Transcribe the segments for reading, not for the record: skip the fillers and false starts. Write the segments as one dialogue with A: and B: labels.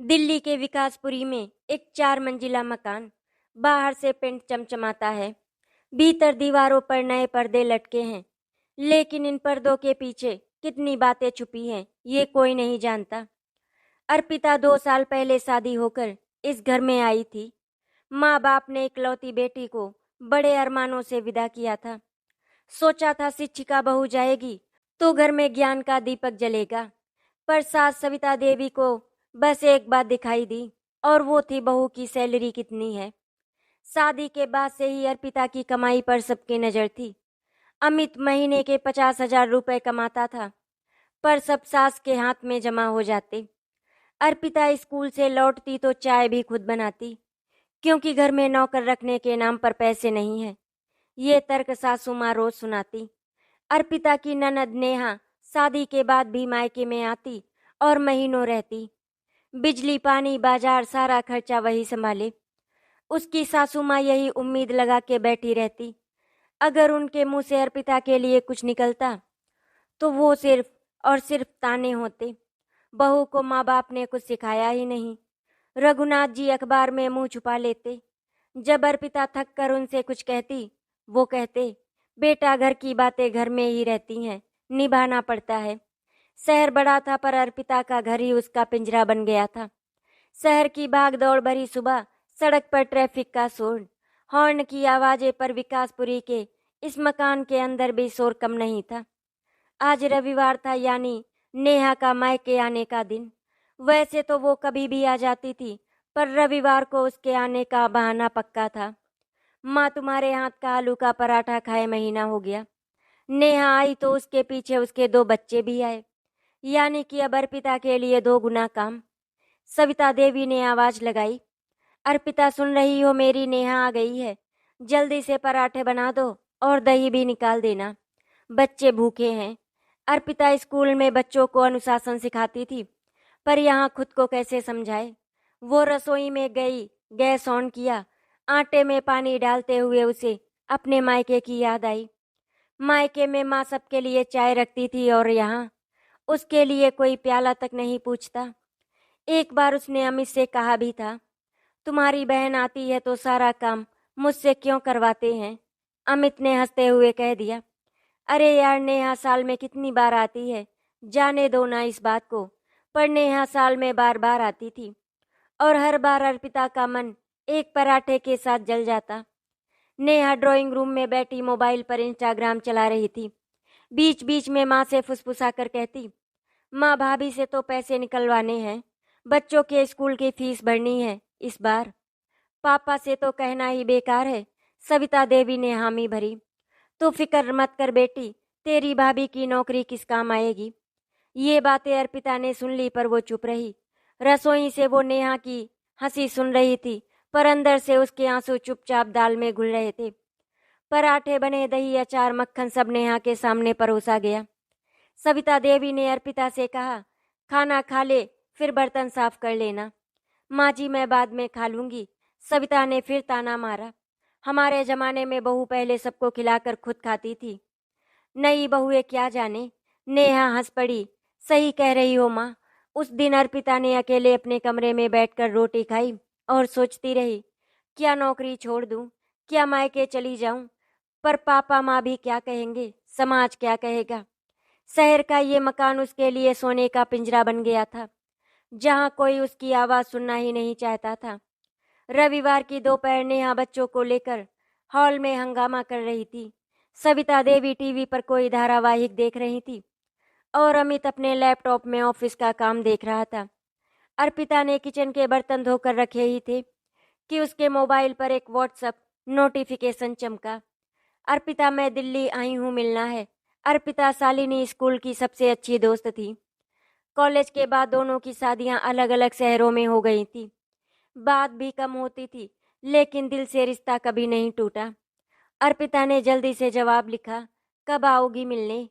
A: दिल्ली के विकासपुरी में एक 4 मंजिला मकान। बाहर से पेंट चमचमाता है, भीतर दीवारों पर नए पर्दे लटके हैं, लेकिन इन पर्दों के पीछे कितनी बातें छुपी हैं ये कोई नहीं जानता। अर्पिता 2 साल पहले शादी होकर इस घर में आई थी। माँ बाप ने इकलौती बेटी को बड़े अरमानों से विदा किया था। सोचा था शिक्षिका बहू जाएगी तो घर में ज्ञान का दीपक जलेगा, पर सास सविता देवी को बस एक बात दिखाई दी, और वो थी बहू की सैलरी कितनी है। शादी के बाद से ही अर्पिता की कमाई पर सबकी नजर थी। अमित महीने के 50,000 रुपए कमाता था, पर सब सास के हाथ में जमा हो जाते। अर्पिता स्कूल से लौटती तो चाय भी खुद बनाती, क्योंकि घर में नौकर रखने के नाम पर पैसे नहीं है। ये तर्क सासू माँ रोज सुनाती। अर्पिता की ननद नेहा शादी के बाद भी मायके में आती और महीनों रहती। बिजली पानी बाजार सारा खर्चा वही संभाले। उसकी सासू माँ यही उम्मीद लगा के बैठी रहती, अगर उनके मुंह से अर्पिता के लिए कुछ निकलता तो वो सिर्फ और सिर्फ ताने होते। बहू को माँ बाप ने कुछ सिखाया ही नहीं। रघुनाथ जी अखबार में मुंह छुपा लेते। जब अर्पिता थक कर उनसे कुछ कहती, वो कहते, बेटा घर की बातें घर में ही रहती हैं, निभाना पड़ता है। शहर बड़ा था, पर अर्पिता का घर ही उसका पिंजरा बन गया था। शहर की भाग दौड़ भरी सुबह, सड़क पर ट्रैफिक का शोर, हॉर्न की आवाजें, पर विकासपुरी के इस मकान के अंदर भी शोर कम नहीं था। आज रविवार था, यानी नेहा का मायके आने का दिन। वैसे तो वो कभी भी आ जाती थी, पर रविवार को उसके आने का बहाना पक्का था। माँ तुम्हारे हाथ का आलू का पराठा खाए महीना हो गया। नेहा आई तो उसके पीछे उसके 2 बच्चे भी आए, यानी कि अब अर्पिता के लिए 2 गुना काम। सविता देवी ने आवाज लगाई, अर्पिता सुन रही हो, मेरी नेहा आ गई है। जल्दी से पराठे बना दो और दही भी निकाल देना, बच्चे भूखे हैं। अर्पिता स्कूल में बच्चों को अनुशासन सिखाती थी, पर यहाँ खुद को कैसे समझाए। वो रसोई में गई, गैस ऑन किया। आटे में पानी डालते हुए उसे अपने मायके की याद आई। मायके में माँ सबके लिए चाय रखती थी, और यहाँ उसके लिए कोई प्याला तक नहीं पूछता। एक बार उसने अमित से कहा भी था, तुम्हारी बहन आती है तो सारा काम मुझसे क्यों करवाते हैं। अमित ने हंसते हुए कह दिया, अरे यार, नेहा साल में कितनी बार आती है, जाने दो ना इस बात को। पर नेहा साल में बार बार आती थी, और हर बार अर्पिता का मन एक पराठे के साथ जल जाता। नेहा ड्राइंग रूम में बैठी मोबाइल पर इंस्टाग्राम चला रही थी। बीच बीच में माँ से फुसफुसा कर कहती, माँ भाभी से तो पैसे निकलवाने हैं, बच्चों के स्कूल की फीस भरनी है इस बार। पापा से तो कहना ही बेकार है। सविता देवी ने हामी भरी, तू फिक्र मत कर बेटी, तेरी भाभी की नौकरी किस काम आएगी। ये बातें अर्पिता ने सुन ली, पर वो चुप रही। रसोई से वो नेहा की हंसी सुन रही थी, पर अंदर से उसके आंसू चुपचाप दाल में घुल रहे थे। पराठे बने, दही अचार मक्खन सब नेहा के सामने परोसा गया। सविता देवी ने अर्पिता से कहा, खाना खा ले, फिर बर्तन साफ कर लेना। माँ जी, मैं बाद में खा लूंगी। सविता ने फिर ताना मारा, हमारे जमाने में बहू पहले सबको खिलाकर खुद खाती थी, नई बहुएं क्या जाने। नेहा हंस पड़ी, सही कह रही हो माँ। उस दिन अर्पिता ने अकेले अपने कमरे में बैठकर रोटी खाई और सोचती रही, क्या नौकरी छोड़ दूं, क्या मायके चली जाऊं, पर पापा माँ भी क्या कहेंगे, समाज क्या कहेगा। शहर का ये मकान उसके लिए सोने का पिंजरा बन गया था, जहाँ कोई उसकी आवाज सुनना ही नहीं चाहता था। रविवार की दोपहर नेहा बच्चों को लेकर हॉल में हंगामा कर रही थी। सविता देवी टीवी पर कोई धारावाहिक देख रही थी, और अमित अपने लैपटॉप में ऑफिस का काम देख रहा था। अर्पिता ने किचन के बर्तन धोकर रखे ही थे कि उसके मोबाइल पर एक व्हाट्सएप नोटिफिकेशन चमका, अर्पिता, मैं दिल्ली आई हूँ, मिलना है। अर्पिता शालिनी स्कूल की सबसे अच्छी दोस्त थी। कॉलेज के बाद दोनों की शादियां अलग अलग शहरों में हो गई थी। बात भी कम होती थी, लेकिन दिल से रिश्ता कभी नहीं टूटा। अर्पिता ने जल्दी से जवाब लिखा, कब आओगी मिलने।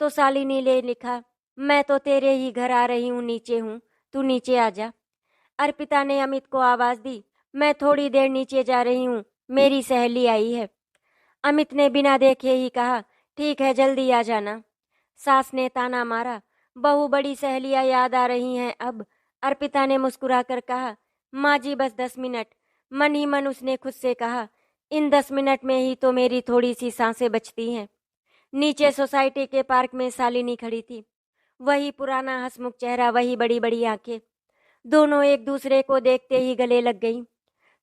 A: तो शालिनी ने लिखा, मैं तो तेरे ही घर आ रही हूँ, नीचे हूँ, तू नीचे आ जा। अर्पिता ने अमित को आवाज दी, मैं थोड़ी देर नीचे जा रही हूँ, मेरी सहेली आई है। अमित ने बिना देखे ही कहा, ठीक है, जल्दी आ जाना। सास ने ताना मारा, बहू बड़ी सहेलियां याद आ रही हैं अब। अर्पिता ने मुस्कुराकर कहा, माँ जी बस 10 मिनट। मन ही मन उसने खुद से कहा, इन 10 मिनट में ही तो मेरी थोड़ी सी सांसें बचती हैं। नीचे सोसाइटी के पार्क में शालिनी खड़ी थी। वही पुराना हंसमुख चेहरा, वही बड़ी बड़ी आंखें। दोनों एक दूसरे को देखते ही गले लग गईं।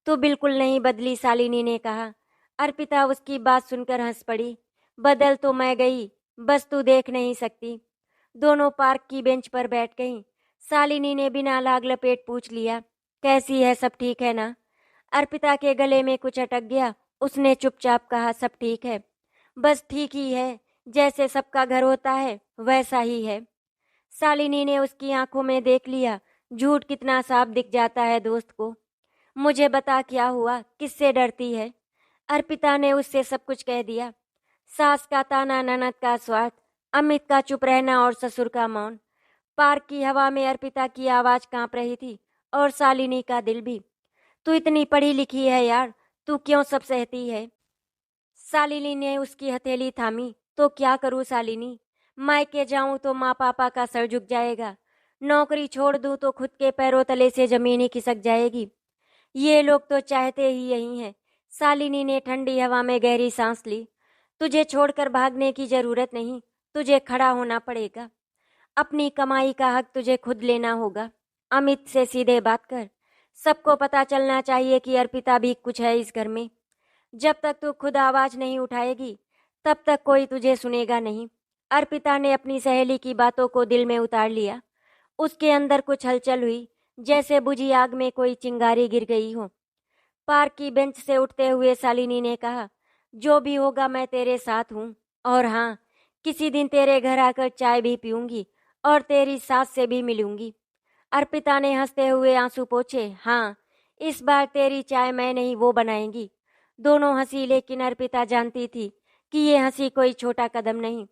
A: तू बिल्कुल नहीं बदली, शालिनी ने कहा। अर्पिता उसकी बात सुनकर हंस पड़ी। बदल तो मैं गई, बस तू देख नहीं सकती। दोनों पार्क की बेंच पर बैठ गईं। शालिनी ने बिना लाग लपेट पूछ लिया, कैसी है, सब ठीक है ना? अर्पिता के गले में कुछ अटक गया। उसने चुपचाप कहा, सब ठीक है, बस ठीक ही है, जैसे सबका घर होता है वैसा ही है। शालिनी ने उसकी आंखों में देख लिया। झूठ कितना साफ दिख जाता है दोस्त को। मुझे बता, क्या हुआ, किससे डरती है? अर्पिता ने उससे सब कुछ कह दिया। सास का ताना, ननद का स्वार्थ, अमित का चुप रहना और ससुर का मौन। पार्क की हवा में अर्पिता की आवाज कांप रही थी और शालिनी का दिल भी। तू इतनी पढ़ी लिखी है यार, तू क्यों सब सहती है? शालिनी ने उसकी हथेली थामी। तो क्या करूं शालिनी, मायके जाऊं तो माँ पापा का सर झुक जाएगा, नौकरी छोड़ दूं तो खुद के पैरों तले से जमीन ही खिसक जाएगी। ये लोग तो चाहते ही यही हैं। शालिनी ने ठंडी हवा में गहरी सांस ली। तुझे छोड़कर भागने की जरूरत नहीं, तुझे खड़ा होना पड़ेगा। अपनी कमाई का हक तुझे खुद लेना होगा। अमित से सीधे बात कर। सबको पता चलना चाहिए कि अर्पिता भी कुछ है इस घर में। जब तक तू खुद आवाज नहीं उठाएगी तब तक कोई तुझे सुनेगा नहीं। अर्पिता ने अपनी सहेली की बातों को दिल में उतार लिया। उसके अंदर कुछ हलचल हुई, जैसे बुझी आग में कोई चिंगारी गिर गई हो। पार्क की बेंच से उठते हुए शालिनी ने कहा, जो भी होगा मैं तेरे साथ हूँ। और हाँ, किसी दिन तेरे घर आकर चाय भी पीऊंगी और तेरी सास से भी मिलूंगी। अर्पिता ने हंसते हुए आंसू पोंछे। हाँ, इस बार तेरी चाय मैं नहीं, वो बनाएंगी। दोनों हंसी, लेकिन अर्पिता जानती थी कि ये हंसी कोई छोटा कदम नहीं।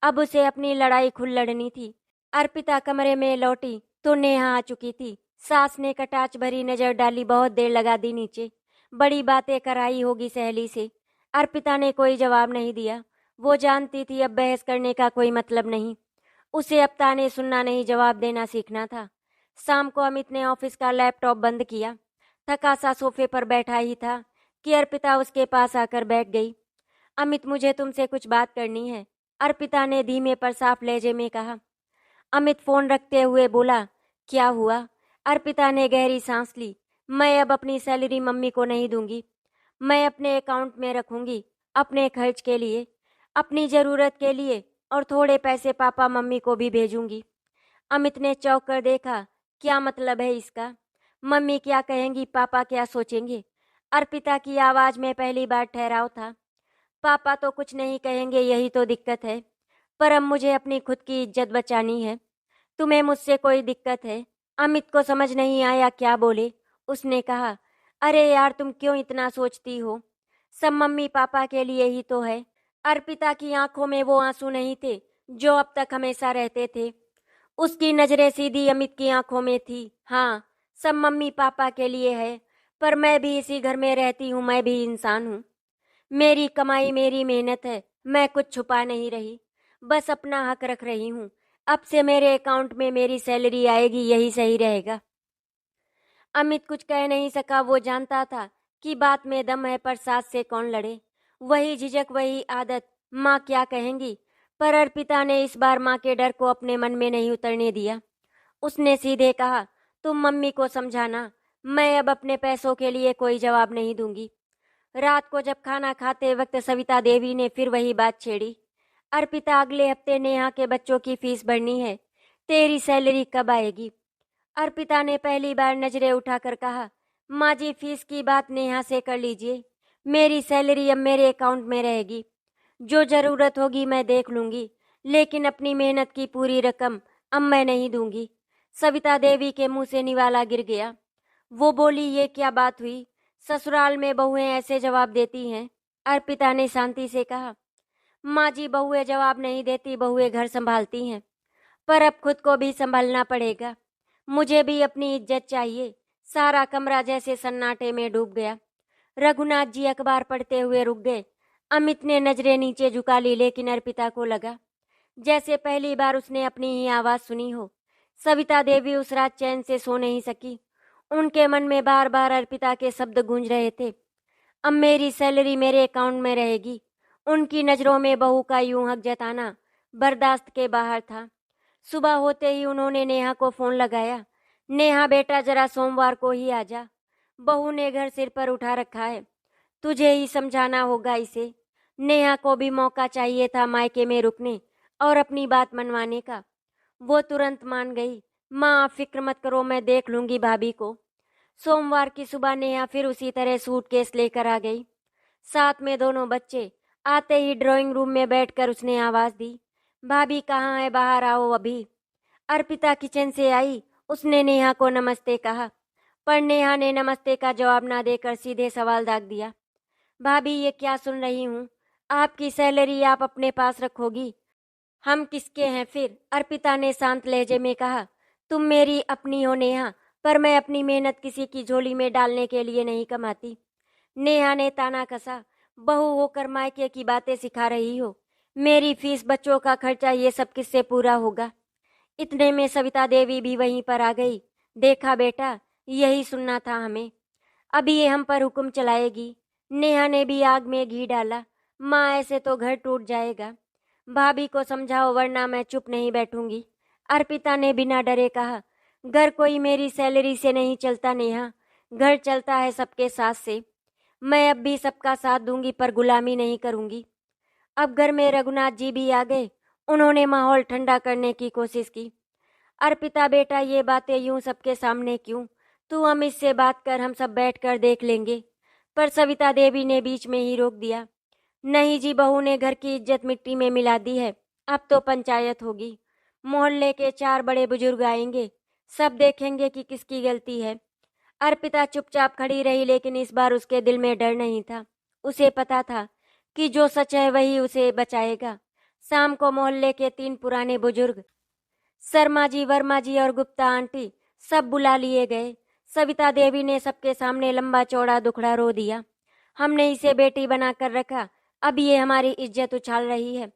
A: अब उसे अपनी लड़ाई खुद लड़नी थी। अर्पिता कमरे में लौटी तो नेहा आ चुकी थी। सास ने कटाच भरी नजर डाली, बहुत देर लगा दी नीचे। बड़ी बातें कराई होगी सहेली से। अर्पिता ने कोई जवाब नहीं दिया। वो जानती थी अब बहस करने का कोई मतलब नहीं। उसे अब ताने सुनना नहीं, जवाब देना सीखना था। शाम को अमित ने ऑफिस का लैपटॉप बंद किया। थका सा सोफे पर बैठा ही था कि अर्पिता उसके पास आकर बैठ गई। अमित, मुझे तुमसे कुछ बात करनी है, अर्पिता ने धीमे पर साफ लहजे में कहा। अमित फोन रखते हुए बोला, क्या हुआ? अर्पिता ने गहरी सांस ली। मैं अब अपनी सैलरी मम्मी को नहीं दूंगी। मैं अपने अकाउंट में रखूंगी, अपने खर्च के लिए, अपनी जरूरत के लिए, और थोड़े पैसे पापा मम्मी को भी भेजूंगी। अमित ने चौंक कर देखा। क्या मतलब है इसका? मम्मी क्या कहेंगी, पापा क्या सोचेंगे? अर्पिता की आवाज में पहली बार ठहराव था। पापा तो कुछ नहीं कहेंगे, यही तो दिक्कत है। पर अब मुझे अपनी खुद की इज्जत बचानी है। तुम्हें मुझसे कोई दिक्कत है? अमित को समझ नहीं आया क्या बोले। उसने कहा, अरे यार, तुम क्यों इतना सोचती हो? सब मम्मी पापा के लिए ही तो है। अर्पिता की आंखों में वो आंसू नहीं थे जो अब तक हमेशा रहते थे। उसकी नजरें सीधी अमित की आंखों में थी। हाँ, सब मम्मी पापा के लिए है, पर मैं भी इसी घर में रहती हूँ, मैं भी इंसान हूँ। मेरी कमाई, मेरी मेहनत है, मैं कुछ छुपा नहीं रही, बस अपना हक रख रही हूँ। अब से मेरे अकाउंट में मेरी सैलरी आएगी, यही सही रहेगा। अमित कुछ कह नहीं सका। वो जानता था कि बात में दम है, पर सास से कौन लड़े। वही झिझक, वही आदत, माँ क्या कहेंगी। पर अर्पिता ने इस बार माँ के डर को अपने मन में नहीं उतरने दिया। उसने सीधे कहा, तुम मम्मी को समझाना, मैं अब अपने पैसों के लिए कोई जवाब नहीं दूंगी। रात को जब खाना खाते वक्त सविता देवी ने फिर वही बात छेड़ी। अर्पिता, अगले हफ्ते नेहा के बच्चों की फीस भरनी है, तेरी सैलरी कब आएगी? अर्पिता ने पहली बार नजरें उठाकर कहा, माँ जी, फीस की बात नेहा से कर लीजिए, मेरी सैलरी अब मेरे अकाउंट में रहेगी। जो जरूरत होगी मैं देख लूंगी, लेकिन अपनी मेहनत की पूरी रकम अब मैं नहीं दूंगी। सविता देवी के मुंह से निवाला गिर गया। वो बोली, ये क्या बात हुई? ससुराल में बहुएं ऐसे जवाब देती हैं? अर्पिता ने शांति से कहा, माँ जी, बहुएं जवाब नहीं देती, बहुएं घर संभालती हैं, पर अब खुद को भी संभालना पड़ेगा। मुझे भी अपनी इज्जत चाहिए। सारा कमरा जैसे सन्नाटे में डूब गया। रघुनाथ जी अखबार पढ़ते हुए रुक गए। अमित ने नजरें नीचे झुका ली, लेकिन अर्पिता को लगा जैसे पहली बार उसने अपनी ही आवाज सुनी हो। सविता देवी उस रात चैन से सो नहीं सकी। उनके मन में बार बार अर्पिता के शब्द गूंज रहे थे। अब मेरी सैलरी मेरे अकाउंट में रहेगी। उनकी नज़रों में बहू का यूं हक जताना बर्दाश्त के बाहर था। सुबह होते ही उन्होंने नेहा को फोन लगाया। नेहा बेटा, जरा सोमवार को ही आ जा। बहू ने घर सिर पर उठा रखा है, तुझे ही समझाना होगा इसे। नेहा को भी मौका चाहिए था मायके में रुकने और अपनी बात मनवाने का। वो तुरंत मान गई। माँ, आप फिक्र मत करो, मैं देख लूंगी भाभी को। सोमवार की सुबह नेहा फिर उसी तरह सूटकेस लेकर आ गई, साथ में दोनों बच्चे। आते ही ड्राइंग रूम में बैठकर उसने आवाज दी, भाभी कहाँ है, बाहर आओ अभी। अर्पिता किचन से आई। उसने नेहा को नमस्ते कहा, पर नेहा ने नमस्ते का जवाब ना देकर सीधे सवाल दाग दिया, भाभी ये क्या सुन रही हूँ? आपकी सैलरी आप अपने पास रखोगी, हम किसके हैं फिर? अर्पिता ने शांत लहजे में कहा, तुम मेरी अपनी हो नेहा, पर मैं अपनी मेहनत किसी की झोली में डालने के लिए नहीं कमाती। नेहा ने ताना कसा, बहू होकर मायके की बातें सिखा रही हो। मेरी फीस, बच्चों का खर्चा, ये सब किससे पूरा होगा? इतने में सविता देवी भी वहीं पर आ गई। देखा बेटा, यही सुनना था हमें। अभी ये हम पर हुक्म चलाएगी। नेहा ने भी आग में घी डाला। माँ, ऐसे तो घर टूट जाएगा। भाभी को समझाओ वरना मैं चुप नहीं बैठूंगी। अर्पिता ने बिना डरे कहा, घर कोई मेरी सैलरी से नहीं चलता नेहा, घर चलता है सबके साथ से। मैं अब भी सबका साथ दूंगी, पर गुलामी नहीं करूंगी। अब घर में रघुनाथ जी भी आ गए। उन्होंने माहौल ठंडा करने की कोशिश की। अर्पिता बेटा, ये बातें यूं सबके सामने क्यों? तू अमित से बात कर, हम सब बैठ कर देख लेंगे। पर सविता देवी ने बीच में ही रोक दिया, नहीं जी, बहू ने घर की इज्जत मिट्टी में मिला दी है। अब तो पंचायत होगी। मोहल्ले के 4 बड़े बुजुर्ग आएंगे, सब देखेंगे कि किसकी गलती है। अर्पिता चुपचाप खड़ी रही, लेकिन इस बार उसके दिल में डर नहीं था। उसे पता था कि जो सच है वही उसे बचाएगा। शाम को मोहल्ले के 3 पुराने बुजुर्ग, शर्मा जी, वर्मा जी और गुप्ता आंटी, सब बुला लिए गए। सविता देवी ने सबके सामने लंबा चौड़ा दुखड़ा रो दिया, हमने इसे बेटी बनाकर रखा, अब ये हमारी इज्जत उछाल रही है।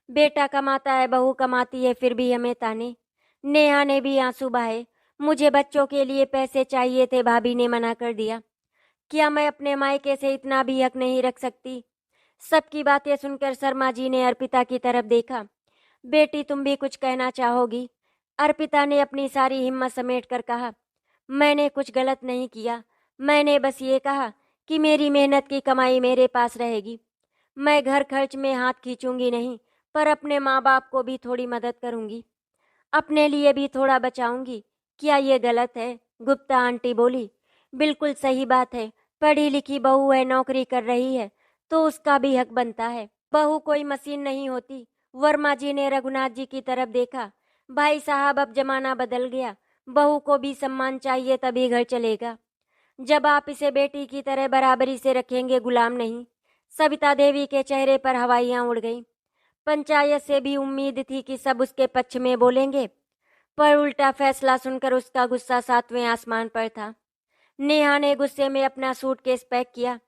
A: बेटा कमाता है, बहू कमाती है, फिर भी हमें ताने। नेहा ने भी आंसू बहाए, मुझे बच्चों के लिए पैसे चाहिए थे, भाभी ने मना कर दिया। क्या मैं अपने मायके से इतना भी हक नहीं रख सकती? सबकी बातें सुनकर शर्मा जी ने अर्पिता की तरफ देखा। बेटी, तुम भी कुछ कहना चाहोगी? अर्पिता ने अपनी सारी हिम्मत समेट कर कहा, मैंने कुछ गलत नहीं किया। मैंने बस ये कहा कि मेरी मेहनत की कमाई मेरे पास रहेगी। मैं घर खर्च में हाथ खींचूंगी नहीं, पर अपने माँ बाप को भी थोड़ी मदद करूंगी, अपने लिए भी थोड़ा बचाऊंगी। क्या ये गलत है? गुप्ता आंटी बोली, बिल्कुल सही बात है। पढ़ी लिखी बहू है, नौकरी कर रही है, तो उसका भी हक बनता है। बहू कोई मशीन नहीं होती। वर्मा जी ने रघुनाथ जी की तरफ देखा, भाई साहब, अब जमाना बदल गया, बहू को भी सम्मान चाहिए, तभी घर चलेगा। जब आप इसे बेटी की तरह बराबरी से रखेंगे, गुलाम नहीं। सविता देवी के चेहरे पर हवाइयां उड़ गईं। पंचायत से भी उम्मीद थी कि सब उसके पक्ष में बोलेंगे, पर उल्टा फैसला सुनकर उसका गुस्सा 7वें आसमान पर था। नेहा ने गुस्से में अपना सूटकेस पैक किया,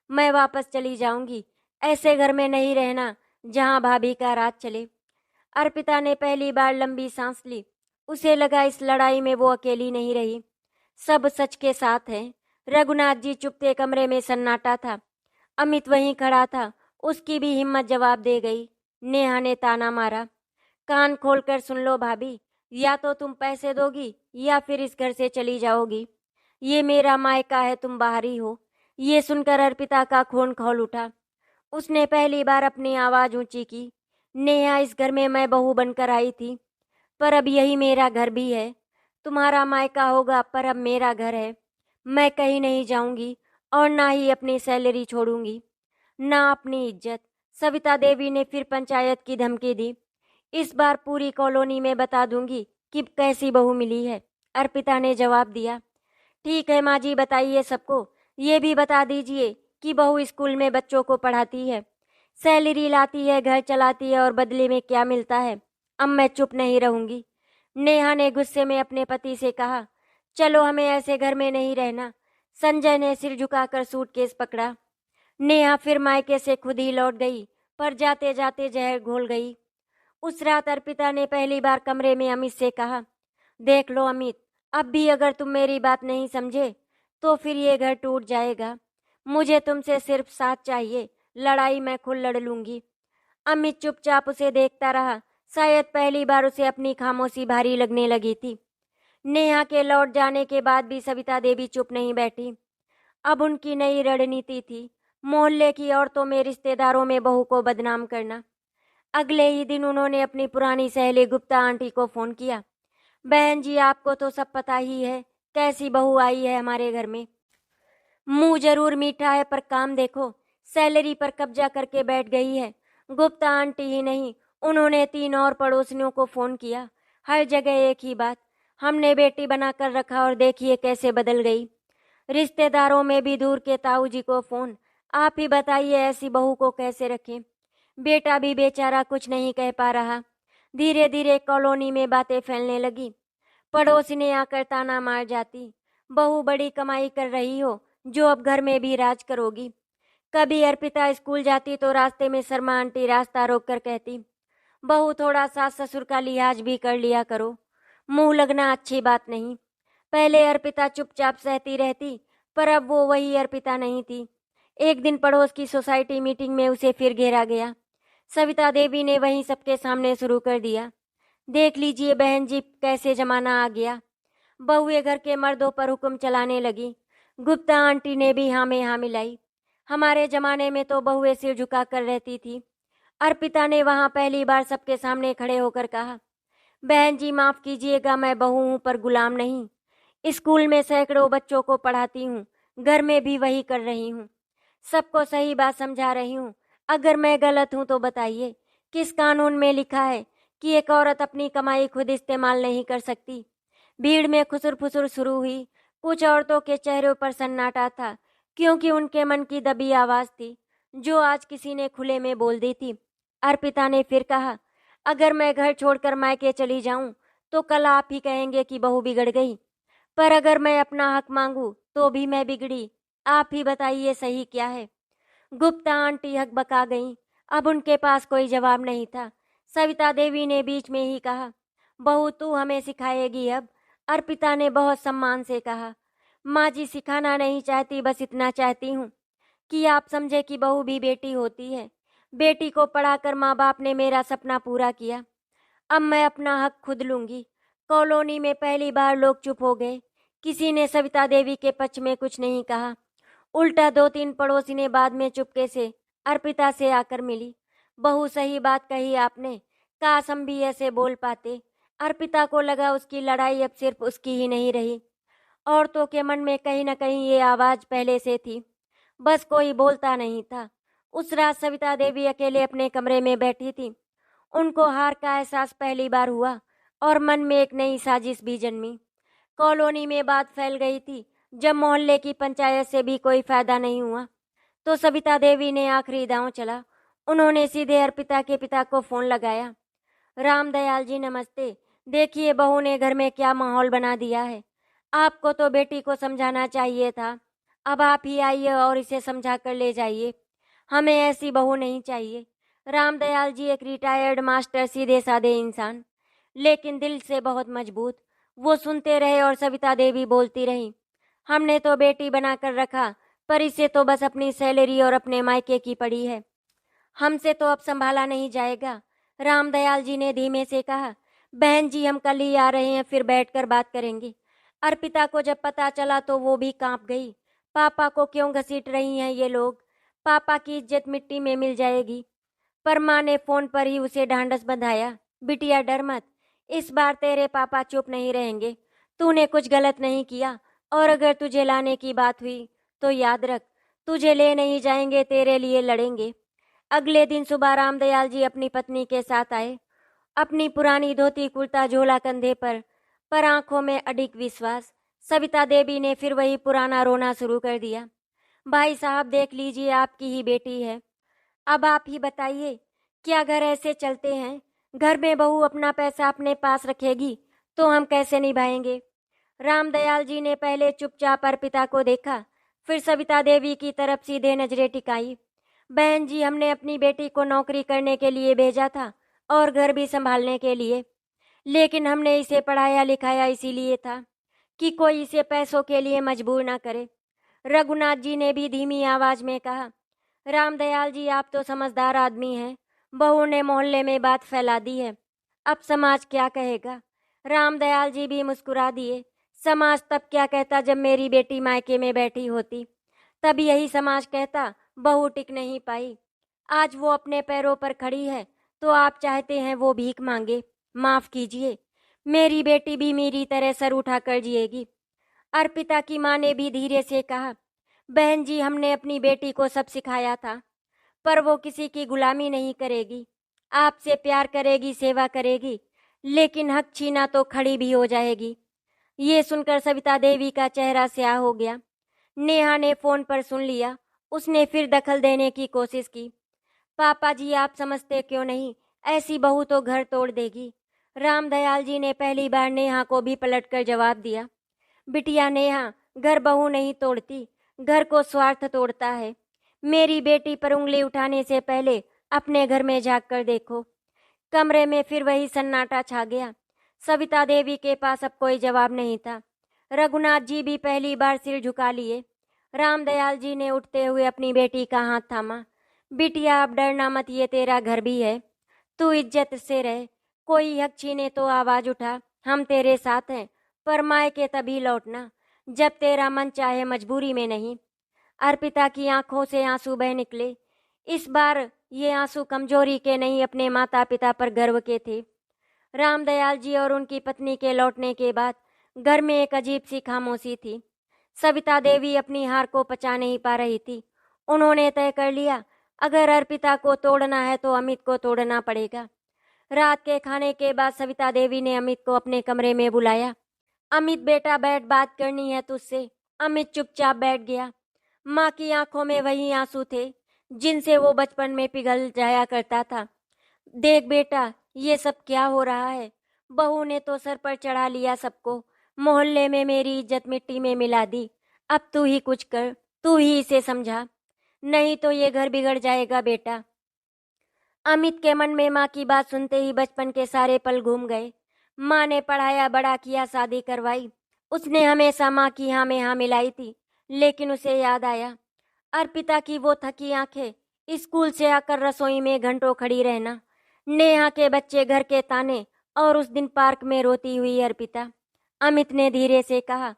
A: मैं वापस चली जाऊंगी, ऐसे घर में नहीं रहना जहां भाभी का राज चले। अर्पिता ने पहली बार लंबी सांस ली। उसे लगा इस लड़ाई में वो अकेली नहीं रही, सब सच के साथ हैं। रघुनाथ जी चुप थे, कमरे में सन्नाटा था। अमित वहीं खड़ा था, उसकी भी हिम्मत जवाब दे गई। नेहा ने ताना मारा, कान खोलकर सुन लो भाभी, या तो तुम पैसे दोगी या फिर इस घर से चली जाओगी। ये मेरा मायका है, तुम बाहरी हो। ये सुनकर अर्पिता का खून खौल उठा। उसने पहली बार अपनी आवाज ऊंची की, नेहा, इस घर में मैं बहू बनकर आई थी, पर अब यही मेरा घर भी है। तुम्हारा मायका होगा, पर अब मेरा घर है। मैं कहीं नहीं जाऊंगी और ना ही अपनी सैलरी छोड़ूंगी, ना अपनी इज्जत। सविता देवी ने फिर पंचायत की धमकी दी, इस बार पूरी कॉलोनी में बता दूंगी कि कैसी बहू मिली है। अर्पिता ने जवाब दिया, ठीक है माँ जी, बताइए सबको। ये भी बता दीजिए कि बहू स्कूल में बच्चों को पढ़ाती है, सैलरी लाती है, घर चलाती है, और बदले में क्या मिलता है। अब मैं चुप नहीं रहूंगी। नेहा ने गुस्से में अपने पति से कहा, चलो, हमें ऐसे घर में नहीं रहना। संजय ने सिर झुकाकर सूटकेस पकड़ा। नेहा फिर मायके से खुद ही लौट गई, पर जाते जाते जहर घोल गई। उस रात अर्पिता ने पहली बार कमरे में अमित से कहा, देख लो अमित, अब भी अगर तुम मेरी बात नहीं समझे तो फिर ये घर टूट जाएगा। मुझे तुमसे सिर्फ साथ चाहिए, लड़ाई मैं खुद लड़ लूंगी। अमित चुपचाप उसे देखता रहा। शायद पहली बार उसे अपनी खामोशी भारी लगने लगी थी। नेहा के लौट जाने के बाद भी सविता देवी चुप नहीं बैठी। अब उनकी नई रणनीति थी मोहल्ले की औरतों में, रिश्तेदारों में बहू को बदनाम करना। अगले ही दिन उन्होंने अपनी पुरानी सहेली गुप्ता आंटी को फोन किया। बहन जी, आपको तो सब पता ही है कैसी बहू आई है हमारे घर में। मुंह जरूर मीठा है पर काम देखो, सैलरी पर कब्जा करके बैठ गई है। गुप्ता आंटी ही नहीं, उन्होंने 3 और पड़ोसियों को फोन किया। हर जगह एक ही बात, हमने बेटी बनाकर रखा और देखिए कैसे बदल गई। रिश्तेदारों में भी दूर के ताऊ जी को फोन, आप ही बताइए ऐसी बहू को कैसे रखें। बेटा भी बेचारा कुछ नहीं कह पा रहा। धीरे धीरे कॉलोनी में बातें फैलने लगी। पड़ोसी ने आकर ताना मार जाती, बहू बड़ी कमाई कर रही हो जो अब घर में भी राज करोगी। कभी अर्पिता स्कूल जाती तो रास्ते में शर्मा आंटी रास्ता रोक कर कहती, बहू थोड़ा सास ससुर का लिहाज भी कर लिया करो, मुंह लगना अच्छी बात नहीं। पहले अर्पिता चुपचाप सहती रहती, पर अब वो वही अर्पिता नहीं थी। एक दिन पड़ोस की सोसाइटी मीटिंग में उसे फिर घेरा गया। सविता देवी ने वहीं सबके सामने शुरू कर दिया, देख लीजिए बहन जी कैसे जमाना आ गया। बहुएं घर के मर्दों पर हुक्म चलाने लगी। गुप्ता आंटी ने भी हाँ में हाँ मिलाई। हमारे जमाने में तो बहुएं सिर झुका कर रहती थी। अर्पिता ने वहां पहली बार सबके सामने खड़े होकर कहा, बहन जी माफ कीजिएगा, मैं बहू हूं पर गुलाम नहीं। स्कूल में सैकड़ों बच्चों को पढ़ाती हूँ, घर में भी वही कर रही हूँ, सबको सही बात समझा रही हूँ। अगर मैं गलत हूँ तो बताइए, किस कानून में लिखा है कि एक औरत अपनी कमाई खुद इस्तेमाल नहीं कर सकती। भीड़ में खुसुर फुसुर शुरू हुई। कुछ औरतों के चेहरों पर सन्नाटा था, क्योंकि उनके मन की दबी आवाज थी जो आज किसी ने खुले में बोल दी थी। अर्पिता ने फिर कहा, अगर मैं घर छोड़कर मायके चली जाऊं तो कल आप ही कहेंगे कि बहू बिगड़ गई, पर अगर मैं अपना हक मांगू तो भी मैं बिगड़ी। आप ही बताइए सही क्या है। गुप्ता आंटी हक बका गईं। अब उनके पास कोई जवाब नहीं था। सविता देवी ने बीच में ही कहा, बहू तू हमें सिखाएगी अब। अर्पिता ने बहुत सम्मान से कहा, माँ जी सिखाना नहीं चाहती, बस इतना चाहती हूँ कि आप समझे कि बहू भी बेटी होती है। बेटी को पढ़ाकर माँ बाप ने मेरा सपना पूरा किया, अब मैं अपना हक खुद लूंगी। कॉलोनी में पहली बार लोग चुप हो गए। किसी ने सविता देवी के पक्ष में कुछ नहीं कहा। उल्टा 2-3 पड़ोसी ने बाद में चुपके से अर्पिता से आकर मिली। बहू सही बात कही आपने, काश हम भी ऐसे बोल पाते। अर्पिता को लगा उसकी लड़ाई अब सिर्फ उसकी ही नहीं रही, औरतों के मन में कहीं न कहीं ये आवाज पहले से थी, बस कोई बोलता नहीं था। उस रात सविता देवी अकेले अपने कमरे में बैठी थी। उनको हार का एहसास पहली बार हुआ और मन में एक नई साजिश भी जन्मी। कॉलोनी में बात फैल गई थी। जब मोहल्ले की पंचायत से भी कोई फायदा नहीं हुआ तो सविता देवी ने आखिरी दांव चला। उन्होंने सीधे अर्पिता के पिता को फोन लगाया। रामदयाल जी नमस्ते, देखिए बहू ने घर में क्या माहौल बना दिया है। आपको तो बेटी को समझाना चाहिए था, अब आप ही आइए और इसे समझा कर ले जाइए। हमें ऐसी बहू नहीं चाहिए। रामदयाल जी एक रिटायर्ड मास्टर, सीधे साधे इंसान, लेकिन दिल से बहुत मजबूत। वो सुनते रहे और सविता देवी बोलती रही, हमने तो बेटी बनाकर रखा, पर इसे तो बस अपनी सैलरी और अपने मायके की पड़ी है, हमसे तो अब संभाला नहीं जाएगा। रामदयाल जी ने धीमे से कहा, बहन जी हम कल ही आ रहे हैं, फिर बैठकर बात करेंगे। अर्पिता को जब पता चला तो वो भी कांप गई। पापा को क्यों घसीट रही हैं ये लोग, पापा की इज्जत मिट्टी में मिल जाएगी। पर माँ ने फोन पर ही उसे ढांढस बंधाया, बिटिया डर मत, इस बार तेरे पापा चुप नहीं रहेंगे। तूने कुछ गलत नहीं किया, और अगर तुझे लाने की बात हुई तो याद रख, तुझे ले नहीं जाएंगे, तेरे लिए लड़ेंगे। अगले दिन सुबह रामदयाल जी अपनी पत्नी के साथ आए। अपनी पुरानी धोती कुर्ता झोला कंधे पर आंखों में अडिग विश्वास। सविता देवी ने फिर वही पुराना रोना शुरू कर दिया। भाई साहब देख लीजिए, आपकी ही बेटी है, अब आप ही बताइए क्या घर ऐसे चलते हैं। घर में बहू अपना पैसा अपने पास रखेगी तो हम कैसे निभाएंगे। रामदयाल जी ने पहले चुपचाप अर्पिता को देखा, फिर सविता देवी की तरफ सीधे नजरें टिकाई। बहन जी हमने अपनी बेटी को नौकरी करने के लिए भेजा था और घर भी संभालने के लिए, लेकिन हमने इसे पढ़ाया लिखाया इसीलिए था कि कोई इसे पैसों के लिए मजबूर ना करे। रघुनाथ जी ने भी धीमी आवाज में कहा, रामदयाल जी आप तो समझदार आदमी हैं। बहू ने मोहल्ले में बात फैला दी है, अब समाज क्या कहेगा। रामदयाल जी भी मुस्कुरा दिए। समाज तब क्या कहता जब मेरी बेटी मायके में बैठी होती, तब यही समाज कहता बहू टिक नहीं पाई। आज वो अपने पैरों पर खड़ी है तो आप चाहते हैं वो भीख मांगे। माफ कीजिए, मेरी बेटी भी मेरी तरह सर उठाकर जिएगी। अर्पिता की माँ ने भी धीरे से कहा, बहन जी हमने अपनी बेटी को सब सिखाया था, पर वो किसी की गुलामी नहीं करेगी। आपसे प्यार करेगी, सेवा करेगी, लेकिन हक छीना तो खड़ी भी हो जाएगी। ये सुनकर सविता देवी का चेहरा स्याह हो गया। नेहा ने फोन पर सुन लिया। उसने फिर दखल देने की कोशिश की। पापा जी आप समझते क्यों नहीं, ऐसी बहू तो घर तोड़ देगी। रामदयाल जी ने पहली बार नेहा को भी पलटकर जवाब दिया, बिटिया नेहा, घर बहू नहीं तोड़ती, घर को स्वार्थ तोड़ता है। मेरी बेटी पर उंगली उठाने से पहले अपने घर में झांक कर देखो। कमरे में फिर वही सन्नाटा छा गया। सविता देवी के पास अब कोई जवाब नहीं था। रघुनाथ जी भी पहली बार सिर झुका लिए। रामदयाल जी ने उठते हुए अपनी बेटी का हाथ थामा। बिटिया अब डरना मत, ये तेरा घर भी है, तू इज्जत से रह। कोई हक छीने तो आवाज उठा, हम तेरे साथ हैं, पर मायके तभी लौटना जब तेरा मन चाहे, मजबूरी में नहीं। अर्पिता की आंखों से आंसू बह निकले। इस बार ये आंसू कमजोरी के नहीं, अपने माता पिता पर गर्व के थे। रामदयाल जी और उनकी पत्नी के लौटने के बाद घर में एक अजीब सी खामोशी थी। सविता देवी अपनी हार को पचा नहीं पा रही थी। उन्होंने तय कर लिया, अगर अर्पिता को तोड़ना है तो अमित को तोड़ना पड़ेगा। रात के खाने के बाद सविता देवी ने अमित को अपने कमरे में बुलाया। अमित बेटा बैठ, बात करनी है तुझसे। अमित चुपचाप बैठ गया। माँ की आंखों में वही आंसू थे जिनसे वो बचपन में पिघल जाया करता था। देख बेटा, ये सब क्या हो रहा है। बहू ने तो सर पर चढ़ा लिया सबको, मोहल्ले में मेरी इज्जत मिट्टी में मिला दी। अब तू ही कुछ कर, तू ही इसे समझा, नहीं तो ये घर बिगड़ जाएगा बेटा। अमित के मन में माँ की बात सुनते ही बचपन के सारे पल घूम गए। माँ ने पढ़ाया, बड़ा किया, शादी करवाई। उसने हमेशा माँ की हाँ में हाँ मिलाई थी। लेकिन उसे याद आया, अर्पिता की वो थकी आंखें, स्कूल से आकर रसोई में घंटों खड़ी रहना, नेहा के बच्चे, घर के ताने, और उस दिन पार्क में रोती हुई अर्पिता। अमित ने धीरे से कहा,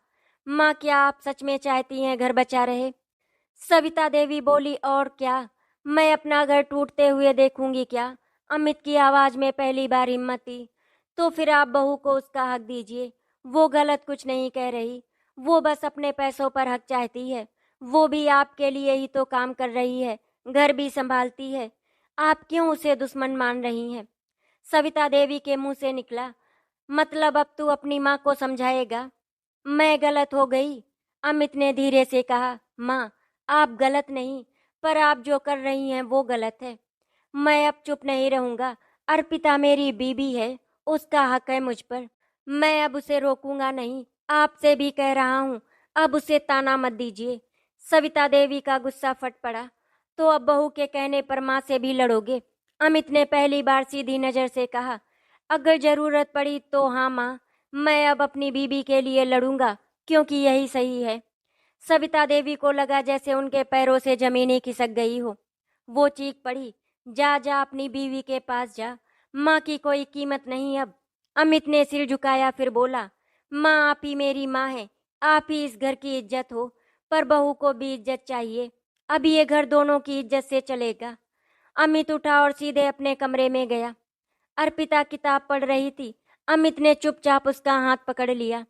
A: माँ क्या आप सच में चाहती हैं घर बचा रहे। सविता देवी बोली, और क्या, मैं अपना घर टूटते हुए देखूंगी क्या। अमित की आवाज में पहली बार हिम्मत थी। तो फिर आप बहू को उसका हक दीजिए, वो गलत कुछ नहीं कह रही, वो बस अपने पैसों पर हक चाहती है। वो भी आपके लिए ही तो काम कर रही है, घर भी संभालती है, आप क्यों उसे दुश्मन मान रही हैं। सविता देवी के मुंह से निकला, मतलब अब तू अपनी माँ को समझाएगा। मैं गलत हो गई। अमित ने धीरे से कहा, माँ आप गलत नहीं, पर आप जो कर रही हैं वो गलत है। मैं अब चुप नहीं रहूंगा। अर्पिता मेरी बीबी है, उसका हक है मुझ पर। मैं अब उसे रोकूंगा नहीं। आपसे भी कह रहा हूँ, अब उसे ताना मत दीजिए। सविता देवी का गुस्सा फट पड़ा, तो अब बहू के कहने पर माँ से भी लड़ोगे। अमित ने पहली बार सीधी नजर से कहा, अगर जरूरत पड़ी तो हाँ माँ, मैं अब अपनी बीबी के लिए लड़ूंगा, क्योंकि यही सही है। सविता देवी को लगा जैसे उनके पैरों से जमीन ही खिसक गई हो। वो चीख पड़ी, जा जा अपनी बीवी के पास जा, माँ की कोई कीमत नहीं अब। अमित ने सिर झुकाया, फिर बोला, माँ आप ही मेरी माँ है, आप ही इस घर की इज्जत हो, पर बहू को भी इज्जत चाहिए। अब ये घर दोनों की इज्जत से चलेगा। अमित उठा और सीधे अपने कमरे में गया। अर्पिता किताब पढ़ रही थी। अमित ने चुपचाप उसका हाथ पकड़ लिया।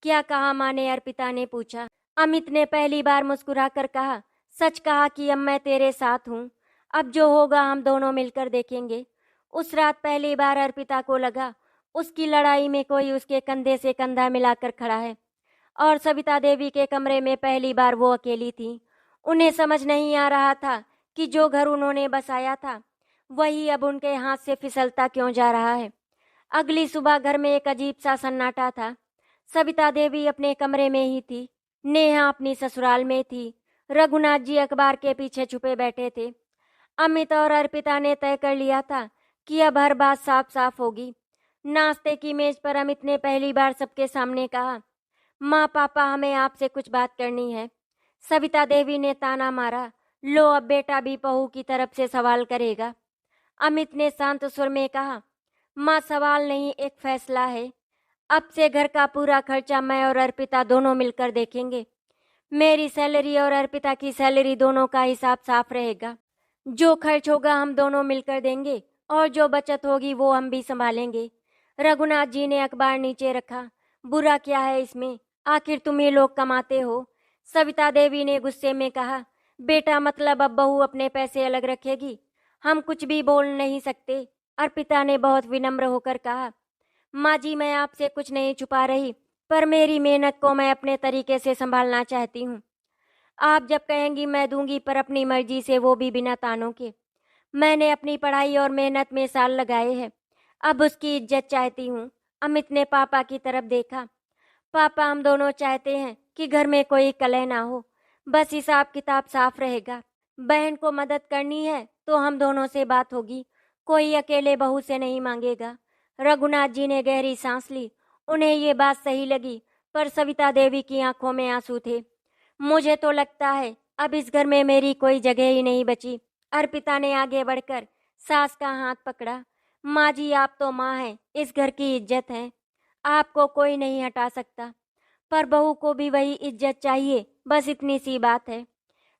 A: क्या कहा माँ ने, अर्पिता ने पूछा। अमित ने पहली बार मुस्कुरा कर कहा, सच कहा कि अब मैं तेरे साथ हूँ। अब जो होगा हम दोनों मिलकर देखेंगे। उस रात पहली बार अर्पिता को लगा उसकी लड़ाई में कोई उसके कंधे से कंधा मिलाकर खड़ा है। और सविता देवी के कमरे में पहली बार वो अकेली थी। उन्हें समझ नहीं आ रहा था कि जो घर उन्होंने बसाया था वही अब उनके हाथ से फिसलता क्यों जा रहा है। अगली सुबह घर में एक अजीब सा सन्नाटा था। सविता देवी अपने कमरे में ही थी, नेहा अपनी ससुराल में थी, रघुनाथ जी अखबार के पीछे छुपे बैठे थे। अमित और अर्पिता ने तय कर लिया था कि अब हर बात साफ साफ होगी। नाश्ते की मेज पर अमित ने पहली बार सबके सामने कहा, माँ पापा हमें आपसे कुछ बात करनी है। सविता देवी ने ताना मारा, लो अब बेटा भी बहू की तरफ से सवाल करेगा। अमित ने शांत स्वर में कहा, माँ सवाल नहीं एक फैसला है। अब से घर का पूरा खर्चा मैं और अर्पिता दोनों मिलकर देखेंगे। मेरी सैलरी और अर्पिता की सैलरी दोनों का हिसाब साफ रहेगा। जो खर्च होगा हम दोनों मिलकर देंगे और जो बचत होगी वो हम भी संभालेंगे। रघुनाथ जी ने अखबार नीचे रखा, बुरा क्या है इसमें, आखिर तुम ये लोग कमाते हो। सविता देवी ने गुस्से में कहा, बेटा मतलब अब बहू अपने पैसे अलग रखेगी, हम कुछ भी बोल नहीं सकते। अर्पिता ने बहुत विनम्र होकर कहा, माँ जी मैं आपसे कुछ नहीं छुपा रही, पर मेरी मेहनत को मैं अपने तरीके से संभालना चाहती हूँ। आप जब कहेंगी मैं दूंगी, पर अपनी मर्जी से, वो भी बिना तानों के। मैंने अपनी पढ़ाई और मेहनत में साल लगाए हैं, अब उसकी इज्जत चाहती हूँ। अमित ने पापा की तरफ देखा। पापा हम दोनों चाहते हैं कि घर में कोई कलह ना हो, बस हिसाब किताब साफ रहेगा। बहन को मदद करनी है तो हम दोनों से बात होगी, कोई अकेले बहू से नहीं मांगेगा। रघुनाथ जी ने गहरी सांस ली। उन्हें ये बात सही लगी, पर सविता देवी की आंखों में आंसू थे। मुझे तो लगता है अब इस घर में मेरी कोई जगह ही नहीं बची। अर्पिता ने आगे बढ़कर सास का हाथ पकड़ा। माँ जी आप तो माँ हैं, इस घर की इज्जत है, आपको कोई नहीं हटा सकता, पर बहू को भी वही इज्जत चाहिए, बस इतनी सी बात है।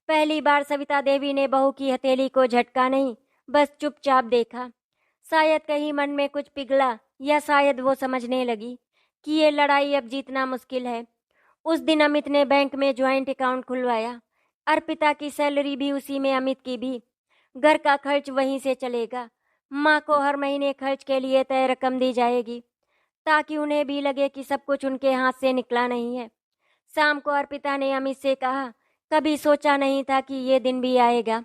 A: पहली बार सविता देवी ने बहू की हथेली को झटका नहीं, बस चुपचाप देखा। शायद कहीं मन में कुछ पिघला, या शायद वो समझने लगी कि ये लड़ाई अब जीतना मुश्किल है। उस दिन अमित ने बैंक में ज्वाइंट अकाउंट खुलवाया। अर्पिता की सैलरी भी उसी में, अमित की भी। घर का खर्च वहीं से चलेगा। माँ को हर महीने खर्च के लिए तय रकम दी जाएगी, ताकि उन्हें भी लगे कि सब कुछ उनके हाथ से निकला नहीं है। शाम को अर्पिता ने अमित से कहा, कभी सोचा नहीं था कि ये दिन भी आएगा।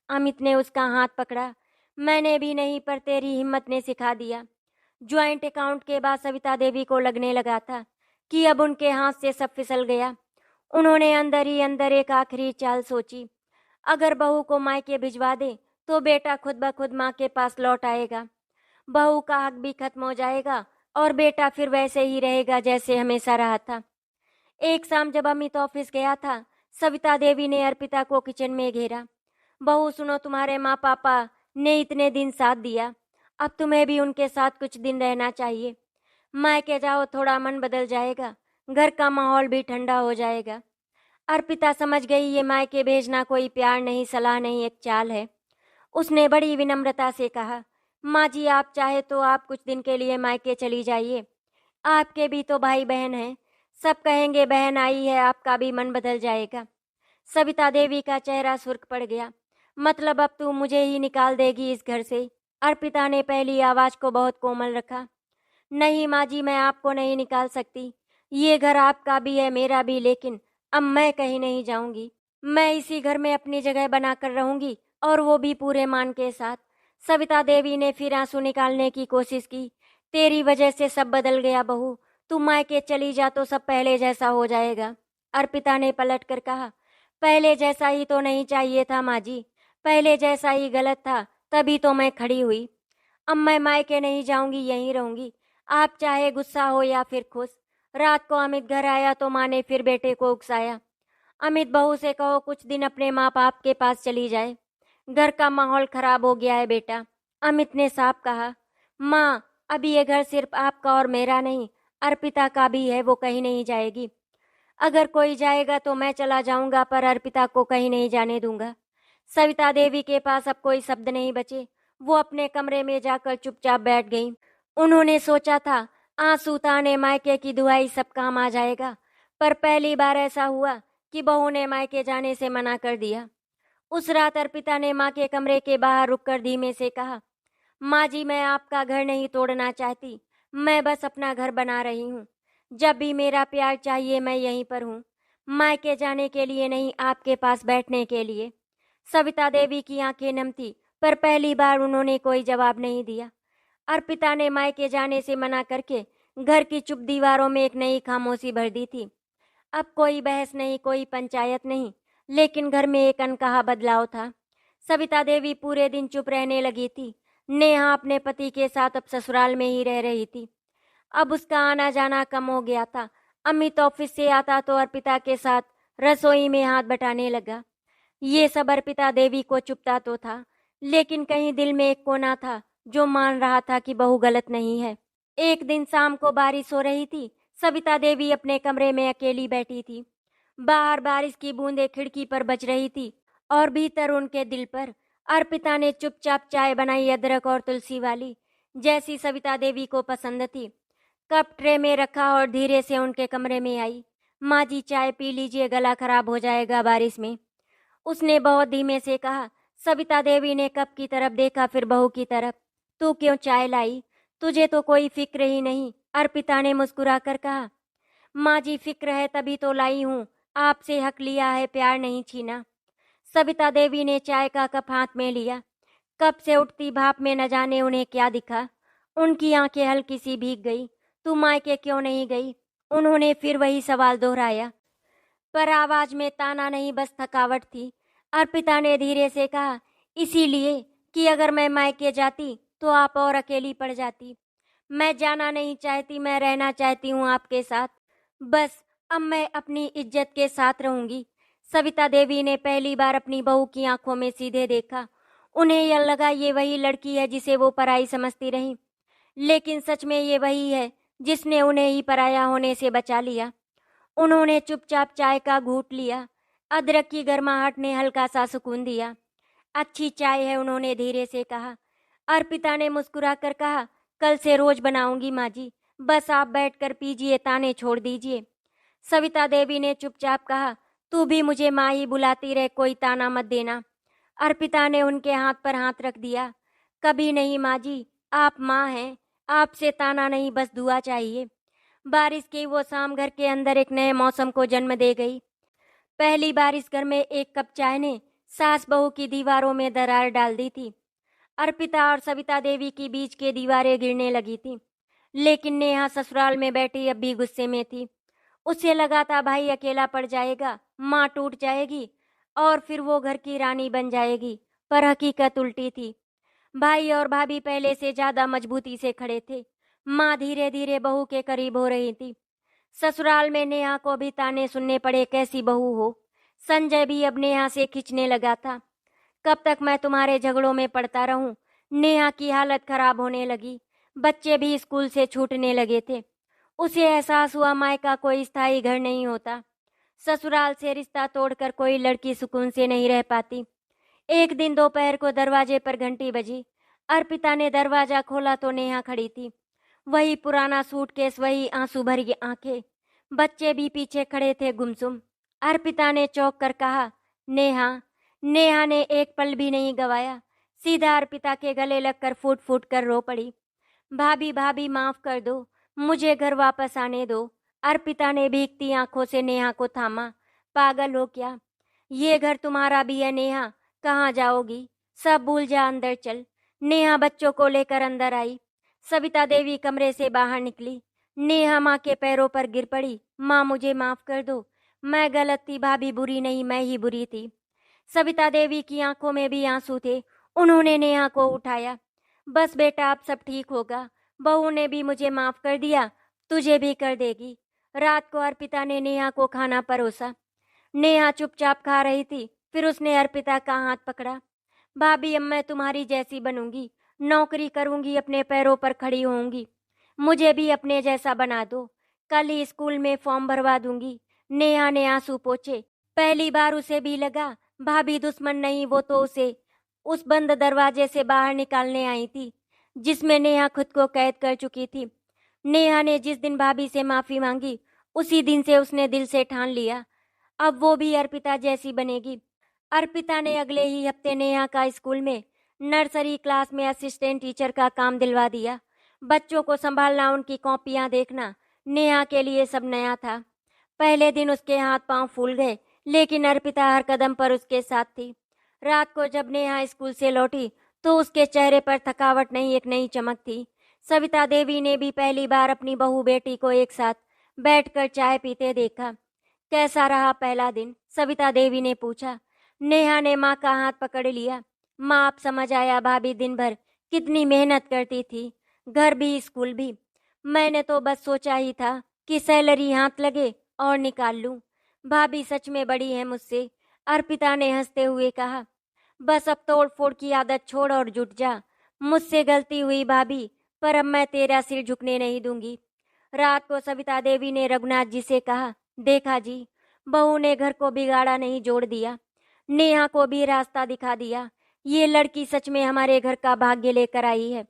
A: अमित ने उसका हाथ पकड़ा। मैंने भी नहीं, पर तेरी हिम्मत ने सिखा दिया। ज्वाइंट अकाउंट के बाद सविता देवी को लगने लगा था कि अब उनके हाथ से सब फिसल गया। उन्होंने अंदर ही अंदर एक आखिरी चाल सोची। अगर बहू को मायके भिजवा दे तो बेटा खुद ब खुद माँ के पास लौट आएगा, बहू का हक भी खत्म हो जाएगा और बेटा फिर वैसे ही रहेगा जैसे हमेशा रहा था। एक शाम जब अमित ऑफिस गया था, सविता देवी ने अर्पिता को किचन में घेरा। बहू सुनो, तुम्हारे माँ पापा ने इतने दिन साथ दिया, अब तुम्हें भी उनके साथ कुछ दिन रहना चाहिए। मायके जाओ, थोड़ा मन बदल जाएगा, घर का माहौल भी ठंडा हो जाएगा। अर्पिता समझ गई ये मायके भेजना कोई प्यार नहीं, सलाह नहीं, एक चाल है। उसने बड़ी विनम्रता से कहा, माँ जी आप चाहे तो आप कुछ दिन के लिए मायके चली जाइए, आपके भी तो भाई बहन हैं, सब कहेंगे बहन आई है, आपका भी मन बदल जाएगा। सविता देवी का चेहरा सुर्ख पड़ गया। मतलब अब तू मुझे ही निकाल देगी इस घर से? अर्पिता ने पहली आवाज को बहुत कोमल रखा। नहीं माँ जी, मैं आपको नहीं निकाल सकती, ये घर आपका भी है मेरा भी, लेकिन अब मैं कहीं नहीं जाऊंगी। मैं इसी घर में अपनी जगह बनाकर रहूंगी, और वो भी पूरे मान के साथ। सविता देवी ने फिर आंसू निकालने की कोशिश की। तेरी वजह से सब बदल गया बहू, तू मायके चली जा तो सब पहले जैसा हो जाएगा। अर्पिता ने पलट कर कहा, पहले जैसा ही तो नहीं चाहिए था माँ जी, पहले जैसा ही गलत था, तभी तो मैं खड़ी हुई। अब मैं मायके नहीं जाऊंगी, यहीं रहूंगी, आप चाहे गुस्सा हो या फिर खुश। रात को अमित घर आया तो माँ ने फिर बेटे को उकसाया, अमित बहू से कहो कुछ दिन अपने माँ बाप के पास चली जाए, घर का माहौल खराब हो गया है बेटा। अमित ने साफ कहा, माँ अब ये घर सिर्फ आपका और मेरा नहीं, अर्पिता का भी है, वो कहीं नहीं जाएगी। अगर कोई जाएगा तो मैं चला जाऊंगा, पर अर्पिता को कहीं नहीं जाने दूंगा। सविता देवी के पास अब कोई शब्द नहीं बचे। वो अपने कमरे में जाकर चुपचाप बैठ गई। उन्होंने सोचा था आंसू ताने मायके की दुआई सब काम आ जाएगा, पर पहली बार ऐसा हुआ कि बहू ने मायके जाने से मना कर दिया। उस रात अर्पिता ने माँ के कमरे के बाहर रुककर धीमे से कहा, माँ जी मैं आपका घर नहीं तोड़ना चाहती, मैं बस अपना घर बना रही हूँ। जब भी मेरा प्यार चाहिए मैं यहीं पर हूँ, मायके जाने के लिए नहीं, आपके पास बैठने के लिए। सविता देवी की आंखें नम थी, पर पहली बार उन्होंने कोई जवाब नहीं दिया। अर्पिता ने मायके जाने से मना करके घर की चुप दीवारों में एक नई खामोशी भर दी थी। अब कोई बहस नहीं, कोई पंचायत नहीं, लेकिन घर में एक अनकहा बदलाव था। सविता देवी पूरे दिन चुप रहने लगी थी। नेहा अपने पति के साथ अब ससुराल में ही रह रही थी। अब उसका आना जाना कम हो गया था। अमित ऑफिस से आता तो अर्पिता के साथ रसोई में हाथ बटाने लगा। ये सब अर्पिता देवी को चुभता तो था, लेकिन कहीं दिल में एक कोना था जो मान रहा था कि बहू गलत नहीं है। एक दिन शाम को बारिश हो रही थी। सविता देवी अपने कमरे में अकेली बैठी थी। बाहर बारिश की बूंदें खिड़की पर बज रही थी और भीतर उनके दिल पर अर्पिता ने चुपचाप चाय बनाई, अदरक और तुलसी वाली, जैसी सविता देवी को पसंद थी। कप ट्रे में रखा और धीरे से उनके कमरे में आई। माँ जी चाय पी लीजिए, गला खराब हो जाएगा बारिश में, उसने बहुत धीमे से कहा। सविता देवी ने कप की तरफ देखा, फिर बहू की तरफ। तू क्यों चाय लाई? तुझे तो कोई फिक्र ही नहीं, अर्पिता ने मुस्कुरा कर कहा। माँ जी फिक्र है तभी तो लाई हूँ, आपसे हक लिया है, प्यार नहीं छीना। सविता देवी ने चाय का कप हाथ में लिया। कप से उठती भाप में न जाने उन्हें क्या दिखा। उनकी आंखें हल्की सी भीग गई। तू मायके क्यों नहीं गई? उन्होंने फिर वही सवाल दोहराया, पर आवाज में ताना नहीं, बस थकावट थी। अर्पिता ने धीरे से कहा, इसीलिए कि अगर मैं मायके जाती तो आप और अकेली पड़ जाती। मैं जाना नहीं चाहती, मैं रहना चाहती हूँ आपके साथ। बस अब मैं अपनी इज्जत के साथ रहूंगी। सविता देवी ने पहली बार अपनी बहू की आंखों में सीधे देखा। उन्हें यह लगा ये वही लड़की है जिसे वो पराई समझती रही, लेकिन सच में ये वही है जिसने उन्हें ही पराया होने से बचा लिया। उन्होंने चुपचाप चाय का घूंट लिया। अदरक की गर्माहट ने हल्का सा सुकून दिया। अच्छी चाय है, उन्होंने धीरे से कहा। अर्पिता ने मुस्कुरा कर कहा, कल से रोज बनाऊंगी माँ जी, बस आप बैठकर पीजिए, ताने छोड़ दीजिए। सविता देवी ने चुपचाप कहा, तू भी मुझे माँ ही बुलाती रहे, कोई ताना मत देना। अर्पिता ने उनके हाथ पर हाथ रख दिया। कभी नहीं माँ जी, आप माँ हैं, आपसे ताना नहीं, बस दुआ चाहिए। बारिश की वो शाम घर के अंदर एक नए मौसम को जन्म दे गई। पहली बार इस घर में एक कप चाय ने सास बहू की दीवारों में दरार डाल दी थी। अर्पिता और सविता देवी की बीच के दीवारें गिरने लगी थी, लेकिन नेहा ससुराल में बैठी अब भी गुस्से में थी। उसे लगा था भाई अकेला पड़ जाएगा, माँ टूट जाएगी और फिर वो घर की रानी बन जाएगी, पर हकीकत उल्टी थी। भाई और भाभी पहले से ज्यादा मजबूती से खड़े थे। माँ धीरे धीरे बहू के करीब हो रही थी। ससुराल में नेहा को भी ताने सुनने पड़े, कैसी बहू हो। संजय भी अब नेहा से खिंचने लगा था। कब तक मैं तुम्हारे झगड़ों में पड़ता रहूं? नेहा की हालत खराब होने लगी। बच्चे भी स्कूल से छूटने लगे थे। उसे एहसास हुआ मायका कोई स्थायी घर नहीं होता। ससुराल से रिश्ता तोड़कर कोई लड़की सुकून से नहीं रह पाती। एक दिन दोपहर को दरवाजे पर घंटी बजी। अर्पिता ने दरवाजा खोला तो नेहा खड़ी थी। वही पुराना सूटकेस, वही आंसू भरी आंखें। बच्चे भी पीछे खड़े थे गुमसुम। अर्पिता ने चौंक कर कहा, नेहा। नेहा ने एक पल भी नहीं गवाया, सीधा अर्पिता के गले लगकर फूट फूट कर रो पड़ी। भाभी भाभी माफ कर दो, मुझे घर वापस आने दो। अर्पिता ने भीगती आंखों से नेहा को थामा। पागल हो क्या? ये घर तुम्हारा भी है नेहा, कहाँ जाओगी? सब भूल जा, अंदर चल। नेहा बच्चों को लेकर अंदर आई। सविता देवी कमरे से बाहर निकली। नेहा माँ के पैरों पर गिर पड़ी। माँ मुझे माफ कर दो, मैं गलत थी, भाभी बुरी नहीं, मैं ही बुरी थी। सविता देवी की आंखों में भी आंसू थे। उन्होंने नेहा को उठाया। बस बेटा, अब सब ठीक होगा। बहू ने भी मुझे माफ कर दिया, तुझे भी कर देगी। रात को अर्पिता ने नेहा को खाना परोसा। नेहा चुपचाप खा रही थी। फिर उसने अर्पिता का हाथ पकड़ा। भाभी अब मैं तुम्हारी जैसी बनूंगी, नौकरी करूंगी, अपने पैरों पर खड़ी होऊंगी। मुझे भी अपने जैसा बना दो। कल ही स्कूल में फॉर्म भरवा दूंगी। नेहा ने आंसू पोंछे। पहली बार उसे भी लगा भाभी दुश्मन नहीं, वो तो उसे उस बंद दरवाजे से बाहर निकालने आई थी जिसमें नेहा खुद को कैद कर चुकी थी। नेहा ने जिस दिन भाभी से माफी मांगी, उसी दिन से उसने दिल से ठान लिया, अब वो भी अर्पिता जैसी बनेगी। अर्पिता ने अगले ही हफ्ते नेहा का स्कूल में नर्सरी क्लास में असिस्टेंट टीचर का काम दिलवा दिया। बच्चों को संभालना, उनकी कॉपियां देखना, नेहा के लिए सब नया था। पहले दिन उसके हाथ पांव फूल गए, लेकिन अर्पिता हर कदम पर उसके साथ थी। रात को जब नेहा स्कूल से लौटी तो उसके चेहरे पर थकावट नहीं, एक नई चमक थी। सविता देवी ने भी पहली बार अपनी बहू बेटी को एक साथ बैठकर चाय पीते देखा। कैसा रहा पहला दिन? सविता देवी ने पूछा। नेहा ने माँ का हाथ पकड़ लिया। माँ, अब समझ आया भाभी दिन भर कितनी मेहनत करती थी, घर भी स्कूल भी। मैंने तो बस सोचा ही था कि सैलरी हाथ लगे और निकाल लूं। भाभी सच में बड़ी है मुझसे। अर्पिता ने हंसते हुए कहा। बस अब तोड़ फोड़ की आदत छोड़ और जुट जा। मुझसे गलती हुई भाभी, पर अब मैं तेरा सिर झुकने नहीं दूंगी। रात को सविता देवी ने रघुनाथ जी से कहा, देखा जी, बहू ने घर को बिगाड़ा नहीं, जोड़ दिया। नेहा को भी रास्ता दिखा दिया। ये लड़की सच में हमारे घर का भाग्य लेकर आई है।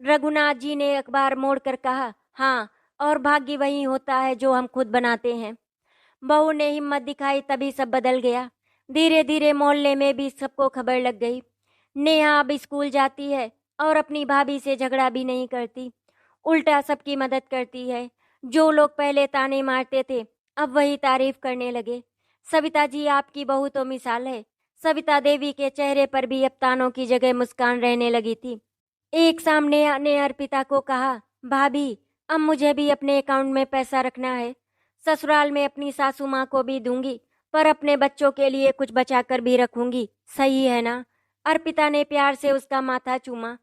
A: रघुनाथ जी ने अखबार मोड़कर कहा, हाँ, और भाग्य वही होता है जो हम खुद बनाते हैं। बहू ने हिम्मत दिखाई, तभी सब बदल गया। धीरे धीरे मोहल्ले में भी सबको खबर लग गई। नेहा अब स्कूल जाती है और अपनी भाभी से झगड़ा भी नहीं करती, उल्टा सबकी मदद करती है। जो लोग पहले ताने मारते थे, अब वही तारीफ करने लगे। सविता जी, आपकी बहू तो मिसाल है। सविता देवी के चेहरे पर भी अब तानों की जगह मुस्कान रहने लगी थी। एक सामने ने अर्पिता को कहा, भाभी, अब मुझे भी अपने अकाउंट में पैसा रखना है। ससुराल में अपनी सासू माँ को भी दूंगी, पर अपने बच्चों के लिए कुछ बचा कर भी रखूंगी। सही है ना? अर्पिता ने प्यार से उसका माथा चूमा।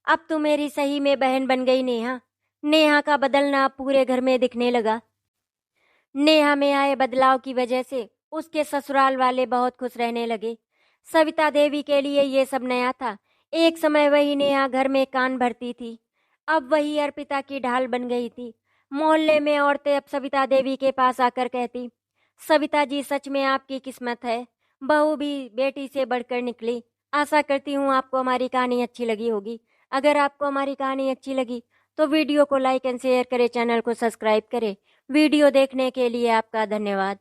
A: अब तू मेरी सही में बहन बन गई नेहा। नेहा का बदलना अब पूरे घर में दिखने लगा। नेहा में आए बदलाव की वजह से उसके ससुराल वाले बहुत खुश रहने लगे। सविता देवी के लिए ये सब नया था। एक समय वही नेहा घर में कान भरती थी, अब वही अर्पिता की ढाल बन गई थी। मोहल्ले में औरतें अब सविता देवी के पास आकर कहती, सविता जी, सच में आपकी किस्मत है, बहू भी बेटी से बढ़कर निकली। आशा करती हूँ आपको हमारी कहानी अच्छी लगी होगी। अगर आपको हमारी कहानी अच्छी लगी तो वीडियो को लाइक एंड शेयर करें, चैनल को सब्सक्राइब करें। वीडियो देखने के लिए आपका धन्यवाद।